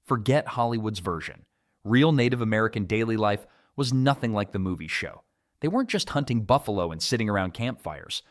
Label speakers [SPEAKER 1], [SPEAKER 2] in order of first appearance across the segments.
[SPEAKER 1] Forget Hollywood's version. Real Native American daily life was nothing like the movie show. They weren't just hunting buffalo and sitting around campfires.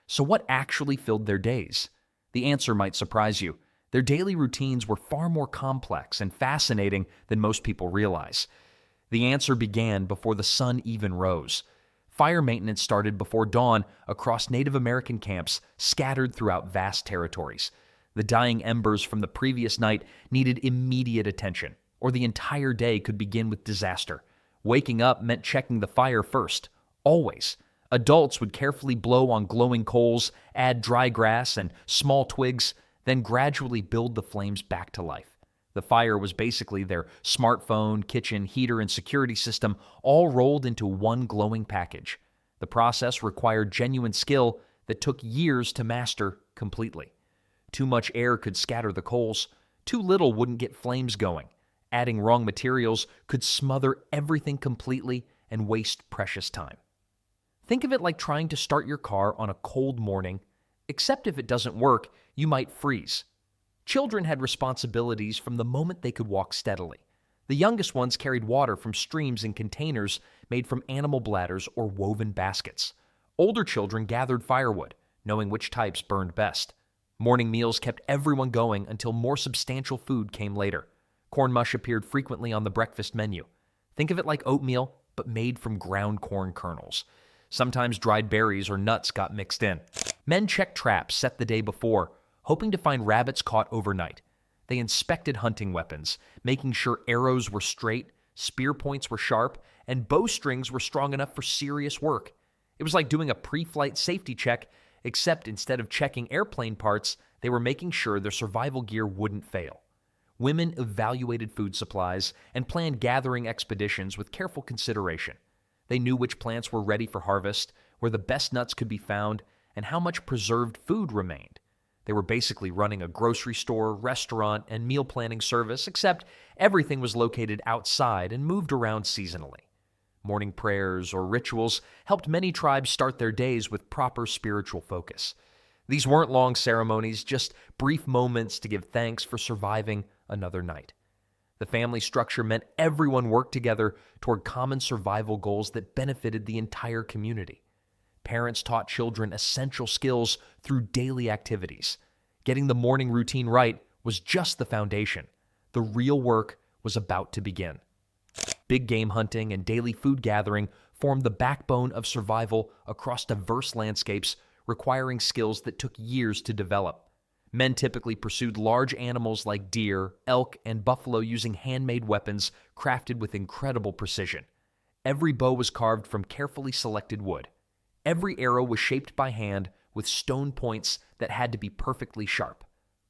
[SPEAKER 1] So what actually filled their days? The answer might surprise you. Their daily routines were far more complex and fascinating than most people realize. The answer began before the sun even rose. Fire maintenance started before dawn across Native American camps scattered throughout vast territories. The dying embers from the previous night needed immediate attention, or the entire day could begin with disaster. Waking up meant checking the fire first, always. Adults would carefully blow on glowing coals, add dry grass and small twigs, then gradually build the flames back to life. The fire was basically their smartphone, kitchen, heater, and security system all rolled into one glowing package. The process required genuine skill that took years to master completely. Too much air could scatter the coals. Too little wouldn't get flames going. Adding wrong materials could smother everything completely and waste precious time. Think of it like trying to start your car on a cold morning, except if it doesn't work, you might freeze. Children had responsibilities from the moment they could walk steadily. The youngest ones carried water from streams in containers made from animal bladders or woven baskets. Older children gathered firewood, knowing which types burned best. Morning meals kept everyone going until more substantial food came later. Corn mush appeared frequently on the breakfast menu. Think of it like oatmeal, but made from ground corn kernels. Sometimes dried berries or nuts got mixed in. Men checked traps set the day before, hoping to find rabbits caught overnight. They inspected hunting weapons, making sure arrows were straight, spear points were sharp, and bowstrings were strong enough for serious work. It was like doing a pre-flight safety check, except instead of checking airplane parts, they were making sure their survival gear wouldn't fail. Women evaluated food supplies and planned gathering expeditions with careful consideration. They knew which plants were ready for harvest, where the best nuts could be found, and how much preserved food remained. They were basically running a grocery store, restaurant, and meal planning service, except everything was located outside and moved around seasonally. Morning prayers or rituals helped many tribes start their days with proper spiritual focus. These weren't long ceremonies, just brief moments to give thanks for surviving another night. The family structure meant everyone worked together toward common survival goals that benefited the entire community. Parents taught children essential skills through daily activities. Getting the morning routine right was just the foundation. The real work was about to begin. Big game hunting and daily food gathering formed the backbone of survival across diverse landscapes, requiring skills that took years to develop. Men typically pursued large animals like deer, elk, and buffalo using handmade weapons crafted with incredible precision. Every bow was carved from carefully selected wood. Every arrow was shaped by hand with stone points that had to be perfectly sharp.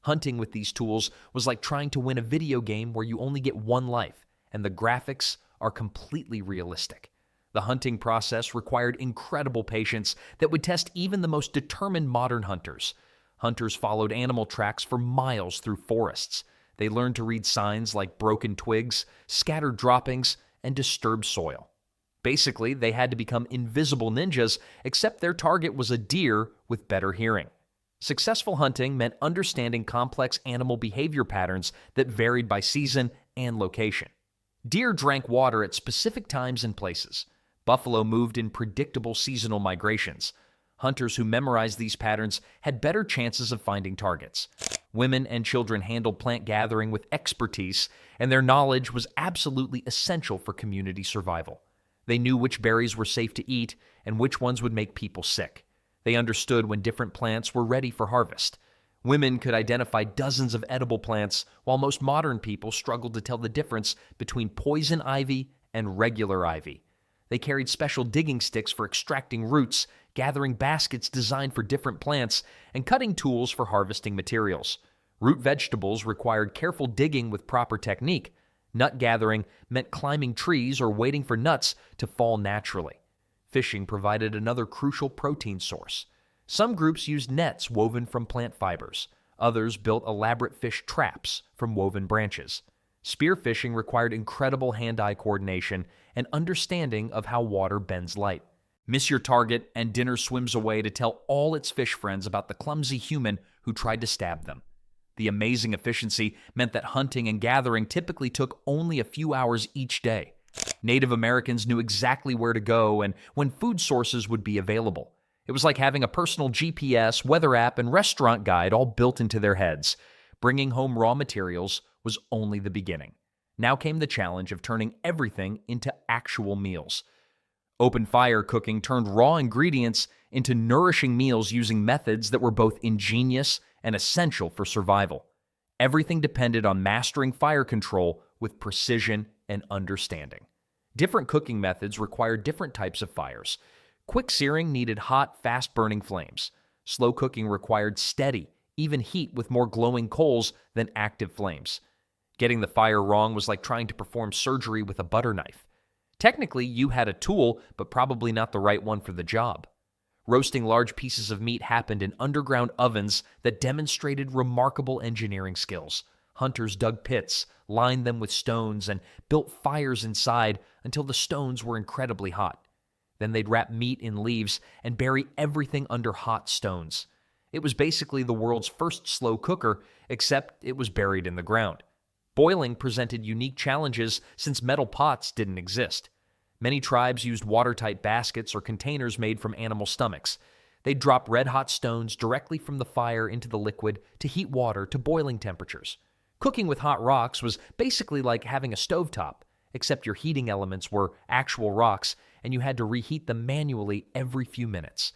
[SPEAKER 1] Hunting with these tools was like trying to win a video game where you only get one life, and the graphics are completely realistic. The hunting process required incredible patience that would test even the most determined modern hunters. Hunters followed animal tracks for miles through forests. They learned to read signs like broken twigs, scattered droppings, and disturbed soil. Basically, they had to become invisible ninjas, except their target was a deer with better hearing. Successful hunting meant understanding complex animal behavior patterns that varied by season and location. Deer drank water at specific times and places. Buffalo moved in predictable seasonal migrations. Hunters who memorized these patterns had better chances of finding targets. Women and children handled plant gathering with expertise, and their knowledge was absolutely essential for community survival. They knew which berries were safe to eat and which ones would make people sick. They understood when different plants were ready for harvest. Women could identify dozens of edible plants, while most modern people struggled to tell the difference between poison ivy and regular ivy. They carried special digging sticks for extracting roots, gathering baskets designed for different plants, and cutting tools for harvesting materials. Root vegetables required careful digging with proper technique. Nut gathering meant climbing trees or waiting for nuts to fall naturally. Fishing provided another crucial protein source. Some groups used nets woven from plant fibers. Others built elaborate fish traps from woven branches. Spearfishing required incredible hand-eye coordination and understanding of how water bends light. Miss your target, and dinner swims away to tell all its fish friends about the clumsy human who tried to stab them. The amazing efficiency meant that hunting and gathering typically took only a few hours each day. Native Americans knew exactly where to go and when food sources would be available. It was like having a personal GPS, weather app, and restaurant guide all built into their heads. Bringing home raw materials was only the beginning. Now came the challenge of turning everything into actual meals. Open fire cooking turned raw ingredients into nourishing meals using methods that were both ingenious and essential for survival. Everything depended on mastering fire control with precision and understanding. Different cooking methods required different types of fires. Quick searing needed hot, fast-burning flames. Slow cooking required steady, even heat with more glowing coals than active flames. Getting the fire wrong was like trying to perform surgery with a butter knife. Technically, you had a tool, but probably not the right one for the job. Roasting large pieces of meat happened in underground ovens that demonstrated remarkable engineering skills. Hunters dug pits, lined them with stones, and built fires inside until the stones were incredibly hot. Then they'd wrap meat in leaves and bury everything under hot stones. It was basically the world's first slow cooker, except it was buried in the ground. Boiling presented unique challenges since metal pots didn't exist. Many tribes used watertight baskets or containers made from animal stomachs. They'd drop red-hot stones directly from the fire into the liquid to heat water to boiling temperatures. Cooking with hot rocks was basically like having a stovetop, except your heating elements were actual rocks and you had to reheat them manually every few minutes.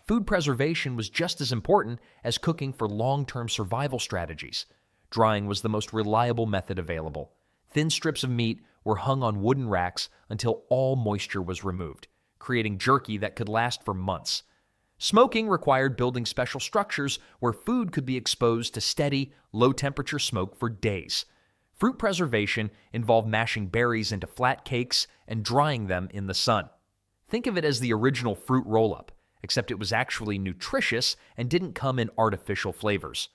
[SPEAKER 1] Food preservation was just as important as cooking for long-term survival strategies. Drying was the most reliable method available. Thin strips of meat were hung on wooden racks until all moisture was removed, creating jerky that could last for months. Smoking required building special structures where food could be exposed to steady, low-temperature smoke for days. Fruit preservation involved mashing berries into flat cakes and drying them in the sun. Think of it as the original fruit roll-up, except it was actually nutritious and didn't come in artificial flavors.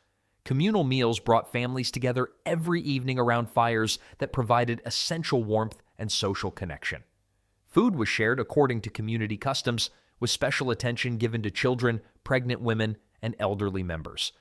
[SPEAKER 1] Communal meals brought families together every evening around fires that provided essential warmth and social connection. Food was shared according to community customs, with special attention given to children, pregnant women, and elderly members.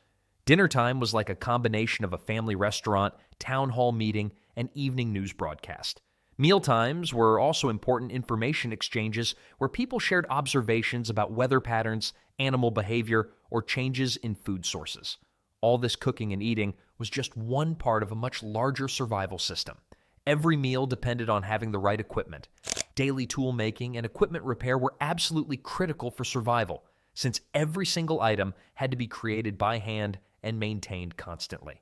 [SPEAKER 1] Dinner time was like a combination of a family restaurant, town hall meeting, and evening news broadcast. Meal times were also important information exchanges where people shared observations about weather patterns, animal behavior, or changes in food sources. All this cooking and eating was just one part of a much larger survival system. Every meal depended on having the right equipment. Daily tool making and equipment repair were absolutely critical for survival, since every single item had to be created by hand and maintained constantly.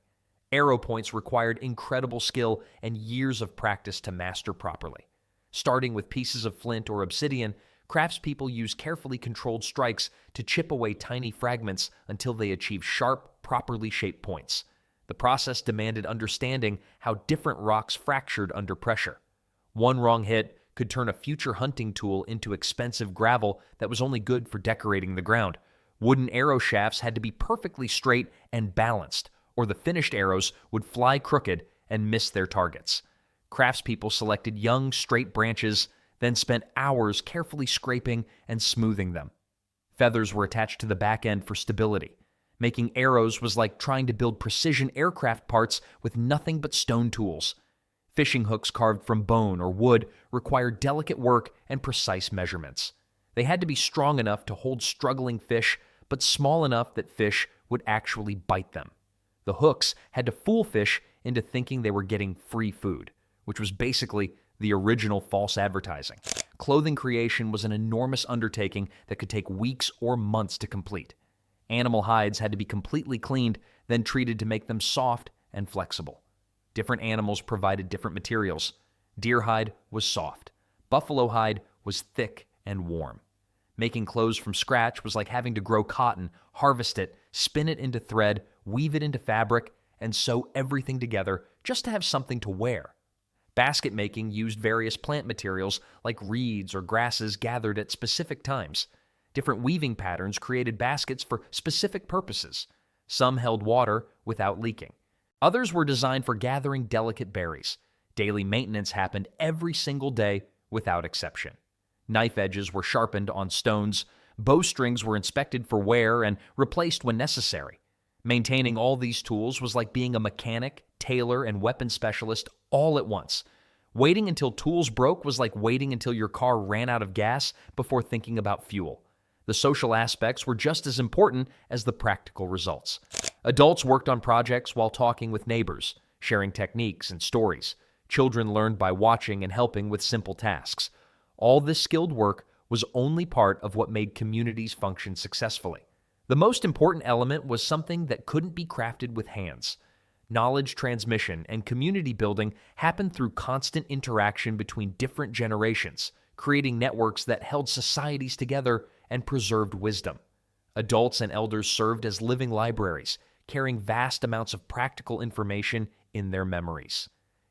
[SPEAKER 1] Arrow points required incredible skill and years of practice to master properly. Starting with pieces of flint or obsidian, craftspeople used carefully controlled strikes to chip away tiny fragments until they achieved sharp, properly shaped points. The process demanded understanding how different rocks fractured under pressure. One wrong hit could turn a future hunting tool into expensive gravel that was only good for decorating the ground. Wooden arrow shafts had to be perfectly straight and balanced, or the finished arrows would fly crooked and miss their targets. Craftspeople selected young, straight branches, then spent hours carefully scraping and smoothing them. Feathers were attached to the back end for stability. Making arrows was like trying to build precision aircraft parts with nothing but stone tools. Fishing hooks carved from bone or wood required delicate work and precise measurements. They had to be strong enough to hold struggling fish, but small enough that fish would actually bite them. The hooks had to fool fish into thinking they were getting free food, which was basically the original false advertising. Clothing creation was an enormous undertaking that could take weeks or months to complete. Animal hides had to be completely cleaned, then treated to make them soft and flexible. Different animals provided different materials. Deer hide was soft. Buffalo hide was thick and warm. Making clothes from scratch was like having to grow cotton, harvest it, spin it into thread, weave it into fabric, and sew everything together just to have something to wear. Basket making used various plant materials like reeds or grasses gathered at specific times. Different weaving patterns created baskets for specific purposes. Some held water without leaking. Others were designed for gathering delicate berries. Daily maintenance happened every single day without exception. Knife edges were sharpened on stones. Bowstrings were inspected for wear and replaced when necessary. Maintaining all these tools was like being a mechanic, tailor, and weapon specialist all at once. Waiting until tools broke was like waiting until your car ran out of gas before thinking about fuel. The social aspects were just as important as the practical results. Adults worked on projects while talking with neighbors, sharing techniques and stories. Children learned by watching and helping with simple tasks. All this skilled work was only part of what made communities function successfully. The most important element was something that couldn't be crafted with hands. Knowledge transmission and community building happened through constant interaction between different generations, creating networks that held societies together and preserved wisdom. Adults and elders served as living libraries, carrying vast amounts of practical information in their memories.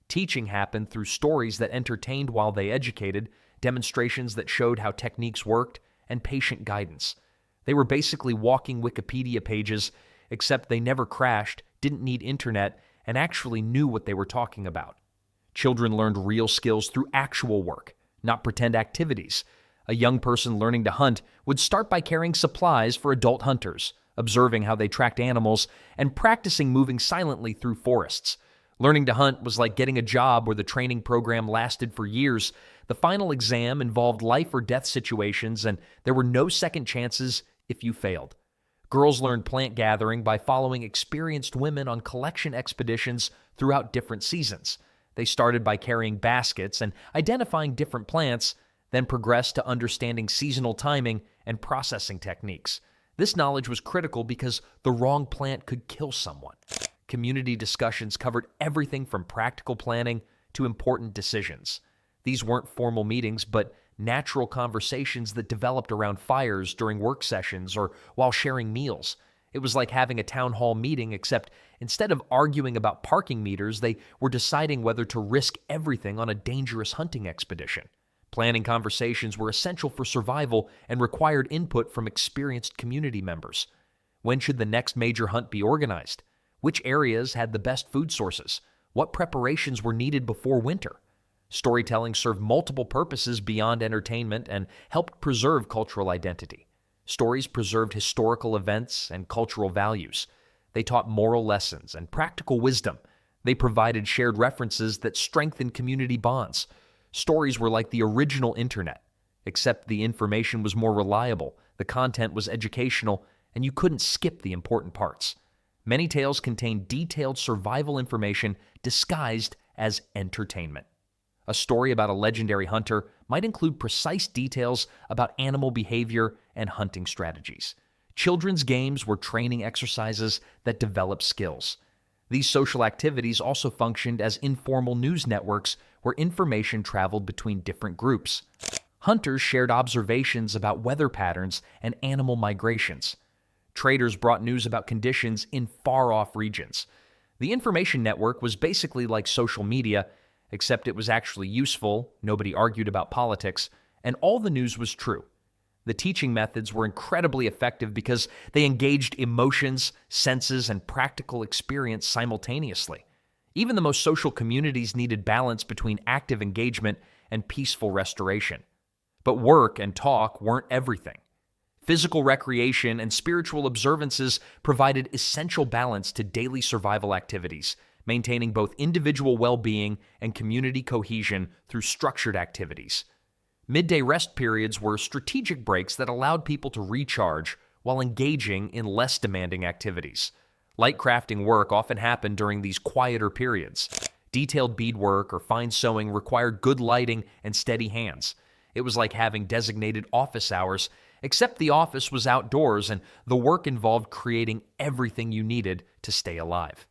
[SPEAKER 1] Teaching happened through stories that entertained while they educated, demonstrations that showed how techniques worked, and patient guidance. They were basically walking Wikipedia pages, except they never crashed, didn't need internet, and actually knew what they were talking about. Children learned real skills through actual work, not pretend activities. A young person learning to hunt would start by carrying supplies for adult hunters, observing how they tracked animals, and practicing moving silently through forests. Learning to hunt was like getting a job where the training program lasted for years. The final exam involved life or death situations, and there were no second chances if you failed. Girls learned plant gathering by following experienced women on collection expeditions throughout different seasons. They started by carrying baskets and identifying different plants, then progressed to understanding seasonal timing and processing techniques. This knowledge was critical because the wrong plant could kill someone. Community discussions covered everything from practical planning to important decisions. These weren't formal meetings, but natural conversations that developed around fires during work sessions or while sharing meals. It was like having a town hall meeting, except instead of arguing about parking meters, they were deciding whether to risk everything on a dangerous hunting expedition. Planning conversations were essential for survival and required input from experienced community members. When should the next major hunt be organized? Which areas had the best food sources? What preparations were needed before winter? Storytelling served multiple purposes beyond entertainment and helped preserve cultural identity. Stories preserved historical events and cultural values. They taught moral lessons and practical wisdom. They provided shared references that strengthened community bonds. Stories were like the original internet, except the information was more reliable, the content was educational, and you couldn't skip the important parts. Many tales contained detailed survival information disguised as entertainment. A story about a legendary hunter might include precise details about animal behavior and hunting strategies. Children's games were training exercises that developed skills. These social activities also functioned as informal news networks where information traveled between different groups. Hunters shared observations about weather patterns and animal migrations. Traders brought news about conditions in far-off regions. The information network was basically like social media, except it was actually useful, nobody argued about politics, and all the news was true. The teaching methods were incredibly effective because they engaged emotions, senses, and practical experience simultaneously. Even the most social communities needed balance between active engagement and peaceful restoration. But work and talk weren't everything. Physical recreation and spiritual observances provided essential balance to daily survival activities, maintaining both individual well-being and community cohesion through structured activities. Midday rest periods were strategic breaks that allowed people to recharge while engaging in less demanding activities. Light crafting work often happened during these quieter periods. Detailed beadwork or fine sewing required good lighting and steady hands. It was like having designated office hours, except the office was outdoors and the work involved creating everything you needed to stay alive.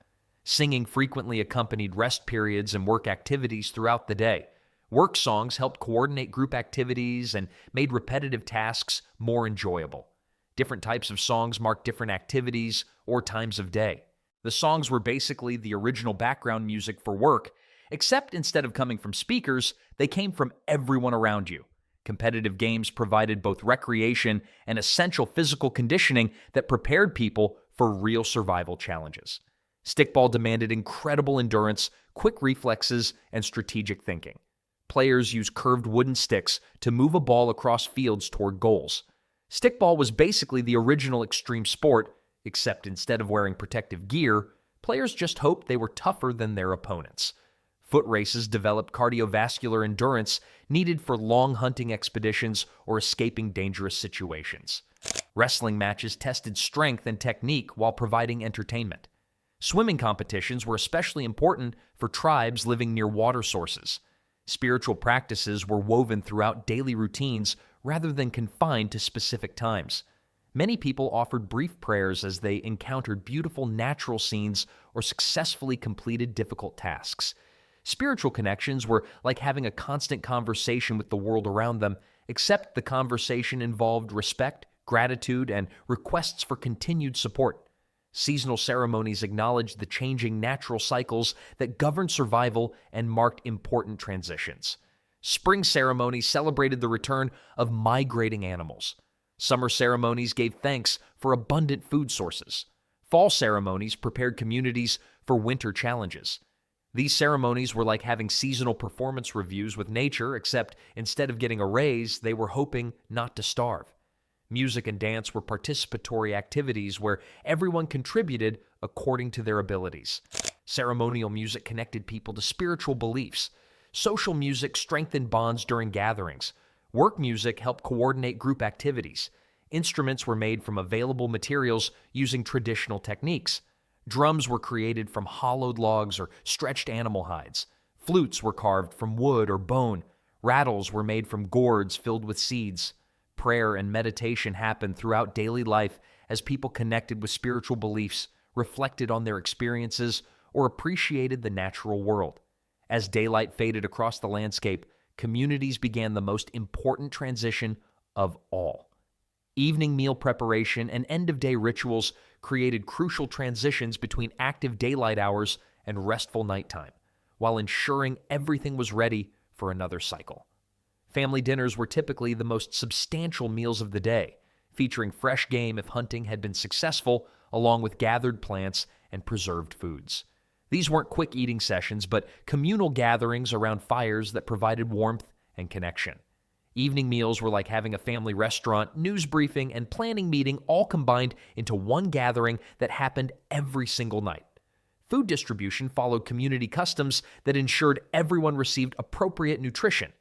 [SPEAKER 1] Singing frequently accompanied rest periods and work activities throughout the day. Work songs helped coordinate group activities and made repetitive tasks more enjoyable. Different types of songs marked different activities or times of day. The songs were basically the original background music for work, except instead of coming from speakers, they came from everyone around you. Competitive games provided both recreation and essential physical conditioning that prepared people for real survival challenges. Stickball demanded incredible endurance, quick reflexes, and strategic thinking. Players used curved wooden sticks to move a ball across fields toward goals. Stickball was basically the original extreme sport, except instead of wearing protective gear, players just hoped they were tougher than their opponents. Foot races developed cardiovascular endurance needed for long hunting expeditions or escaping dangerous situations. Wrestling matches tested strength and technique while providing entertainment. Swimming competitions were especially important for tribes living near water sources. Spiritual practices were woven throughout daily routines rather than confined to specific times. Many people offered brief prayers as they encountered beautiful natural scenes or successfully completed difficult tasks. Spiritual connections were like having a constant conversation with the world around them, except the conversation involved respect, gratitude, and requests for continued support. Seasonal ceremonies acknowledged the changing natural cycles that governed survival and marked important transitions. Spring ceremonies celebrated the return of migrating animals. Summer ceremonies gave thanks for abundant food sources. Fall ceremonies prepared communities for winter challenges. These ceremonies were like having seasonal performance reviews with nature, except instead of getting a raise, they were hoping not to starve. Music and dance were participatory activities where everyone contributed according to their abilities. Ceremonial music connected people to spiritual beliefs. Social music strengthened bonds during gatherings. Work music helped coordinate group activities. Instruments were made from available materials using traditional techniques. Drums were created from hollowed logs or stretched animal hides. Flutes were carved from wood or bone. Rattles were made from gourds filled with seeds. Prayer and meditation happened throughout daily life as people connected with spiritual beliefs, reflected on their experiences, or appreciated the natural world. As daylight faded across the landscape, communities began the most important transition of all. Evening meal preparation and end-of-day rituals created crucial transitions between active daylight hours and restful nighttime, while ensuring everything was ready for another cycle. Family dinners were typically the most substantial meals of the day, featuring fresh game if hunting had been successful, along with gathered plants and preserved foods. These weren't quick eating sessions, but communal gatherings around fires that provided warmth and connection. Evening meals were like having a family restaurant, news briefing, and planning meeting all combined into one gathering that happened every single night. Food distribution followed community customs that ensured everyone received appropriate nutrition.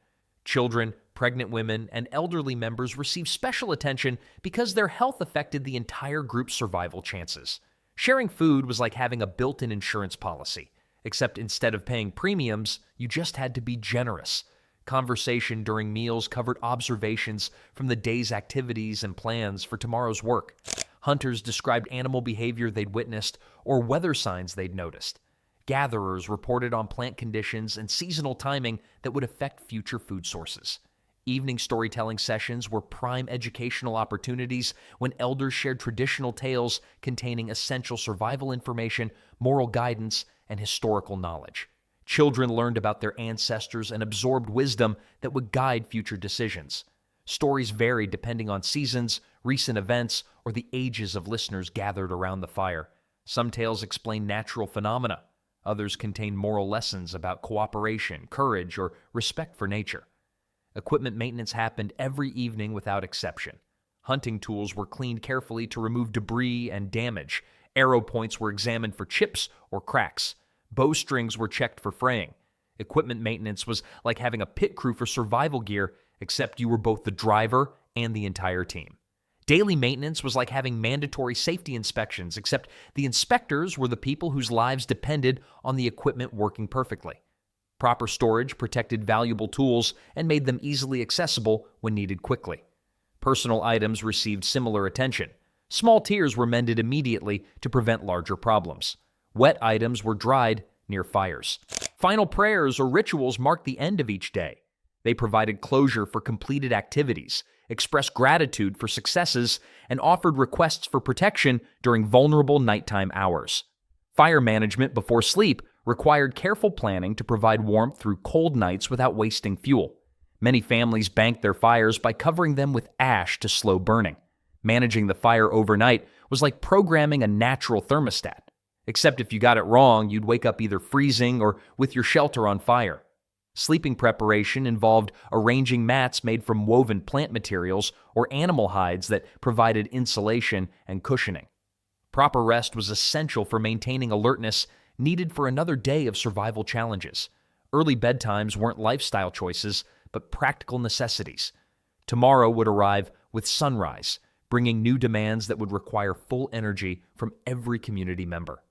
[SPEAKER 1] Children, pregnant women, and elderly members received special attention because their health affected the entire group's survival chances. Sharing food was like having a built-in insurance policy, except instead of paying premiums, you just had to be generous. Conversation during meals covered observations from the day's activities and plans for tomorrow's work. Hunters described animal behavior they'd witnessed or weather signs they'd noticed. Gatherers reported on plant conditions and seasonal timing that would affect future food sources. Evening storytelling sessions were prime educational opportunities when elders shared traditional tales containing essential survival information, moral guidance, and historical knowledge. Children learned about their ancestors and absorbed wisdom that would guide future decisions. Stories varied depending on seasons, recent events, or the ages of listeners gathered around the fire. Some tales explained natural phenomena. Others contained moral lessons about cooperation, courage, or respect for nature. Equipment maintenance happened every evening without exception. Hunting tools were cleaned carefully to remove debris and damage. Arrow points were examined for chips or cracks. Bowstrings were checked for fraying. Equipment maintenance was like having a pit crew for survival gear, except you were both the driver and the entire team. Daily maintenance was like having mandatory safety inspections, except the inspectors were the people whose lives depended on the equipment working perfectly. Proper storage protected valuable tools and made them easily accessible when needed quickly. Personal items received similar attention. Small tears were mended immediately to prevent larger problems. Wet items were dried near fires. Final prayers or rituals marked the end of each day. They provided closure for completed activities, expressed gratitude for successes, and offered requests for protection during vulnerable nighttime hours. Fire management before sleep required careful planning to provide warmth through cold nights without wasting fuel. Many families banked their fires by covering them with ash to slow burning. Managing the fire overnight was like programming a natural thermostat. Except if you got it wrong, you'd wake up either freezing or with your shelter on fire. Sleeping preparation involved arranging mats made from woven plant materials or animal hides that provided insulation and cushioning. Proper rest was essential for maintaining alertness needed for another day of survival challenges. Early bedtimes weren't lifestyle choices, but practical necessities. Tomorrow would arrive with sunrise, bringing new demands that would require full energy from every community member.